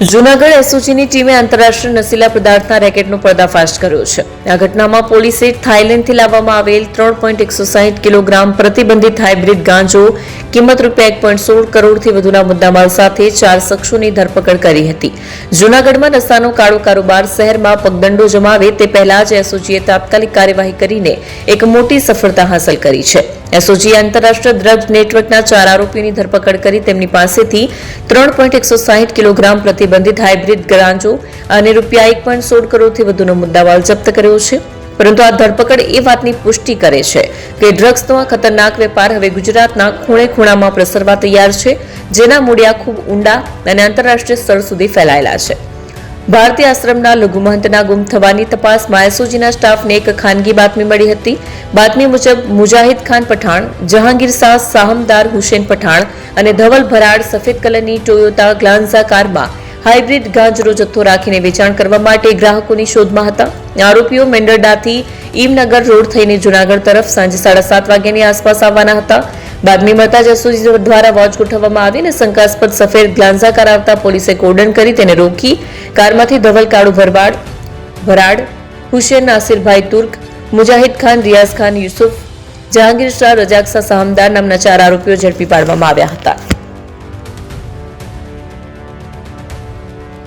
જૂનાગઢ એસઓજીની ટીમે આંતરરાષ્ટ્રીય નશીલા પદાર્થના રેકેટનો પર્દાફાશ કર્યો છે. આ ઘટનામાં પોલીસે થાઇલેન્ડથી લાવવામાં આવેલ 3.160 કિલોગ્રામ પ્રતિબંધિત હાઇબ્રિડ ગાંજો કિંમત ₹1.16 કરોડથી વધુના મુદ્દામાલ સાથે 4 શખ્સોની ધરપકડ કરી હતી. જૂનાગઢમાં નશાનો કાળો કારોબાર શહેરમાં પગદંડો જમાવે તે પહેલા જ એસઓજીએ તાત્કાલિક કાર્યવાહી કરીને એક મોટી સફળતા હાંસલ કરી છે. એસઓજીએ આંતરરાષ્ટ્રીય ડ્રગ્સ નેટવર્કના 4 આરોપીઓની ધરપકડ કરી તેમની પાસેથી 3.160 કિલોગ્રામ પ્રતિબંધિત હાઇબ્રિડ ગાંજો અને ₹1.16 કરોડથી વધુનો મુદ્દામાલ જપ્ત કર્યો છે. પરંતુ આ ધરપકડ એ વાતની પુષ્ટિ કરે છે કે ડ્રગ્સનો આ ખતરનાક વેપાર હવે ગુજરાતના ખૂણે ખૂણામાં પ્રસરવા તૈયાર છે, જેના મૂળિયા ખૂબ ઊંડા અને આંતરરાષ્ટ્રીય સ્તર સુધી ફેલાયેલા છે. ભારતીય આશ્રમના લઘુમહંતના ગુમ થવાની તપાસમાં એસઓજીના સ્ટાફને એક ખાનગી બાતમી મળી હતી. બાતમી મુજબ મુજાહિદ ખાન પઠાણ, જહાંગીર શાહ સાહમદાર હુસેન પઠાણ અને ધવલ ભરાડ સફેદ કલરની ટોયોટા ગ્લાન્ઝા કારમાં હાઇબ્રિડ ગાંજનો જથ્થો રાખીને વેચાણ કરવા માટે ગ્રાહકોની શોધમાં હતા. આરોપીઓ મેંદરડાથી ઈમનગર રોડ થઈને જૂનાગઢ તરફ સાંજે 7:30 વાગ્યાની આસપાસ આવવાના હતા. બાતમી મળતા જ એસઓજી દ્વારા વોચ ગોઠવવામાં આવી અને શંકાસ્પદ સફેદ ગ્લાન્ઝા કાર આવતા પોલીસે કોર્ડન કરી તેને રોકી કારમાંથી ધવલ કાળુ ભરાડ, હુસેન નાસિરભાઈ તુર્ક, મુજાહિદ ખાન, રિયાઝ ખાન યુસુફ, જહાંગીર શાહ, રજાક શાહ સાહમદાર નામના 4 આરોપીઓ ઝડપી પાડવામાં આવ્યા હતા.